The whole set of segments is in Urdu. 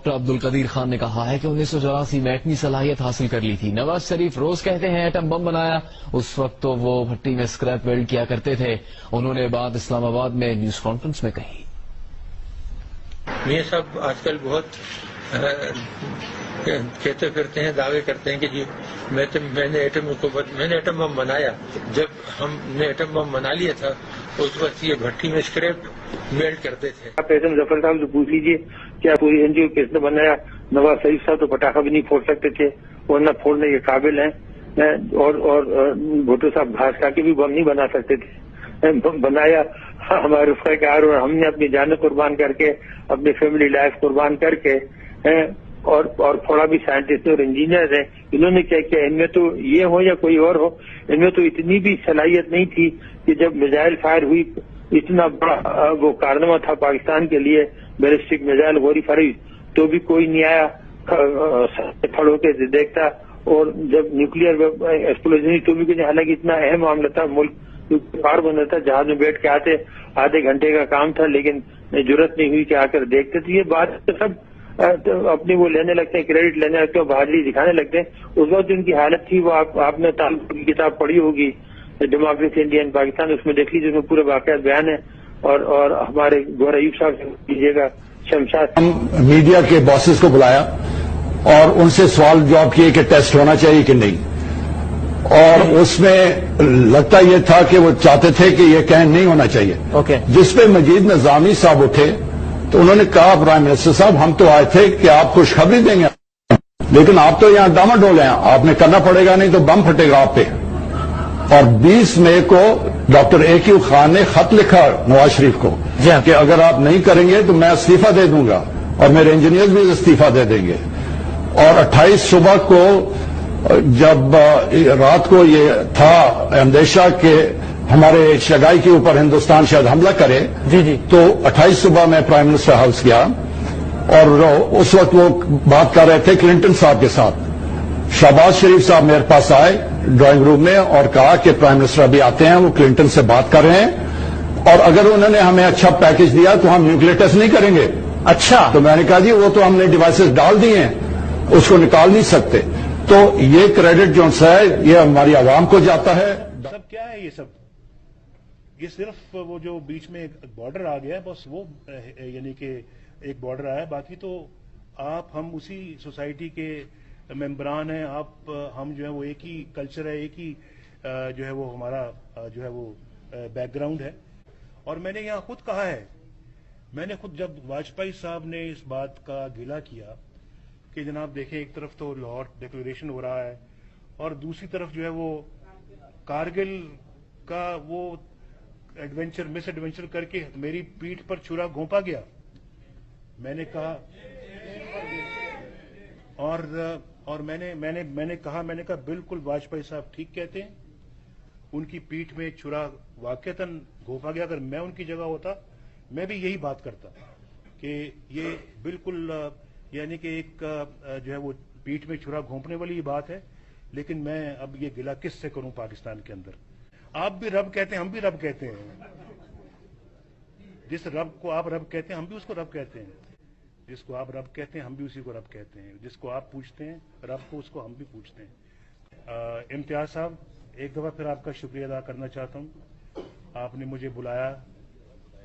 ڈاکٹر عبد القدیر خان نے کہا ہے کہ 1984 میں ایٹمی صلاحیت حاصل کر لی تھی. نواز شریف روز کہتے ہیں ایٹم بم بنایا، اس وقت تو وہ بھٹی میں اسکریپ ویلڈ کیا کرتے تھے. انہوں نے بات اسلام آباد میں نیوز کانفرنس میں کہی. یہ سب آج کل بہت کہتے پھرتے ہیں، دعوے کرتے ہیں کہ جی میں نے ایٹم بم بنایا. جب ہم نے ایٹم بم بنا لیا تھا اس وقت یہ بھٹی میں اسکریپ ویلڈ کرتے تھے. آپ اعظم ظفر صاحب سے پوچھ لیجیے کیا پوری این جی او کس نے بنایا. نواز شریف صاحب تو پٹاخہ بھی نہیں پھوڑ سکتے تھے، اور نہ پھوڑنے کے قابل ہیں، اور بھٹو صاحب گھاس کھا کے بھی بم نہیں بنا سکتے تھے. بنایا ہمارے رفقا کار، اور ہم نے اپنی جانیں قربان کر کے، اپنی فیملی لائف قربان کر کے، اور تھوڑا بھی سائنٹسٹ اور انجینئر ہیں. انہوں نے کیا کیا؟ ان میں تو یہ ہو یا کوئی اور ہو، ان میں تو اتنی بھی صلاحیت نہیں تھی کہ جب میزائل فائر ہوئی، اتنا بڑا وہ کارنامہ تھا پاکستان کے لیے، بیلسٹک میزائل غوری فرائی، تو بھی کوئی نہیں آیا کھڑ ہو کے دیکھتا. اور جب نیوکلیئر ایکسپلوژن ہوئی تو بھی کچھ، حالانکہ اتنا اہم معاملہ تھا، ملک پار بنا تھا، جہاز میں بیٹھ کے آتے، آدھے گھنٹے کا کام تھا، لیکن ضرورت نہیں ہوئی کہ آ کر دیکھتے. تو یہ بات سب اپنی وہ لینے لگتے ہیں، کریڈٹ لینے لگتے ہیں، بہادری دکھانے لگتے ہیں. اس وقت ان کی حالت تھی وہ آپ نے تعلق کی کتاب پڑھی ہوگی ڈیموکریسی انڈیا ان پاکستان، اس میں دیکھ لیجیے، اس میں پورے واقعات بیان ہے. اور ہمارے گور ایوب صاحب سے کیجیے گا، شمشاد. ہم میڈیا کے باسز کو بلایا اور ان سے سوال جواب کیے کہ ٹیسٹ ہونا چاہیے کہ نہیں، اور اس میں لگتا یہ تھا کہ وہ چاہتے تھے کہ یہ کہیں نہیں ہونا چاہیے. جس پہ مجید نظامی صاحب اٹھے تو انہوں نے کہا پرائم منسٹر صاحب ہم تو آئے تھے کہ آپ خوشخبری دیں گے، لیکن آپ تو یہاں ڈاماڈول ہیں، آپ نے کرنا پڑے گا، نہیں تو بم پھٹے گا آپ پہ. اور 20 مئی کو ڈاکٹر اے کیو خان نے خط لکھا نواز شریف کو کہ اگر آپ نہیں کریں گے تو میں استعفیٰ دے دوں گا، اور میرے انجینئرز بھی استعفیٰ دے دیں گے. اور 28 صبح کو جب رات کو یہ تھا اندیشہ کہ ہمارے شگائی کے اوپر ہندوستان شاید حملہ کرے، تو 28 صبح میں پرائم منسٹر ہاؤس گیا، اور اس وقت وہ بات کر رہے تھے کلنٹن صاحب کے ساتھ. شہباز شریف صاحب میرے پاس آئے ڈرائنگ روم میں اور کہا کہ پرائم منسٹر ابھی آتے ہیں، وہ کلنٹن سے بات کر رہے ہیں، اور اگر انہوں نے ہمیں اچھا پیکج دیا تو ہم نیوکلیئر ٹیسٹ نہیں کریں گے. اچھا، تو میں نے کہا جی وہ تو ہم نے ڈیوائسز ڈال دیے ہیں، اس کو نکال نہیں سکتے. تو یہ کریڈٹ جو ہے یہ ہماری عوام کو جاتا ہے. سب کیا ہے یہ سب؟ یہ صرف وہ جو بیچ میں ایک بارڈر آ گیا ہے، بس وہ یعنی کہ ایک بارڈر آیا ہے، باقی تو آپ ہم اسی سوسائٹی کے ممبران ہیں. آپ ہم جو ہے وہ ایک ہی کلچر ہے، ایک ہی جو ہے وہ ہمارا جو ہے وہ بیک گراؤنڈ ہے. اور میں نے یہاں خود کہا ہے، میں نے خود جب واجپئی صاحب نے اس بات کا گلہ کیا کہ جناب دیکھیں ایک طرف تو لاہور ڈکلریشن ہو رہا ہے اور دوسری طرف جو ہے وہ کارگل کا وہ مس ایڈونچر کر کے میری پیٹھ پر چھرا گھونپا گیا. میں نے کہا اور میں نے کہا بالکل واجپئی صاحب ٹھیک کہتے ہیں، ان کی پیٹھ میں چھرا واقعتاً گھونپا گیا. اگر میں ان کی جگہ ہوتا میں بھی یہی بات کرتا کہ یہ بالکل یعنی کہ ایک جو ہے وہ پیٹھ میں چھرا گھونپنے والی بات ہے. لیکن میں اب یہ گلہ کس سے کروں پاکستان کے اندر؟ آپ بھی رب کہتے ہیں، ہم بھی رب کہتے ہیں. جس رب کو آپ رب کہتے ہیں ہم بھی اس کو رب کہتے ہیں، جس کو آپ رب کہتے ہیں ہم بھی اسی کو رب کہتے ہیں، جس کو آپ پوچھتے ہیں رب کو، اس کو ہم بھی پوچھتے ہیں. امتیاز صاحب ایک دفعہ پھر آپ کا شکریہ ادا کرنا چاہتا ہوں. آپ نے مجھے بلایا،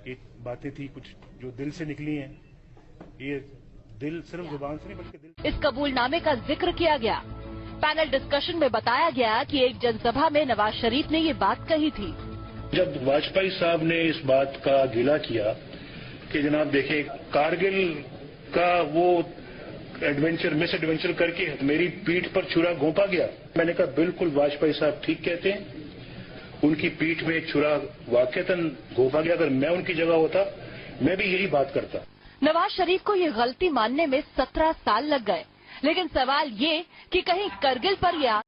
ایک باتیں تھی کچھ جو دل سے نکلی ہیں، یہ دل صرف زبان سے نہیں بلکہ دل. اس قبول نامے کا ذکر کیا گیا. پینل ڈسکشن میں بتایا گیا کہ ایک جن سبھا میں نواز شریف نے یہ بات کہی تھی. جب واجپئی صاحب نے اس بات کا گلہ کیا کہ جناب دیکھیں کارگل کا وہ مس ایڈونچر کر کے میری پیٹھ پر چھرا گھونپا گیا، میں نے کہا بالکل واجپئی صاحب ٹھیک کہتے ہیں، ان کی پیٹھ میں چھرا واقعتاً گھونپا گیا. اگر میں ان کی جگہ ہوتا میں بھی یہی بات کرتا. نواز شریف کو یہ غلطی ماننے میں 17 سال لگ گئے، لیکن سوال یہ کہ کہیں کرگل پر یہ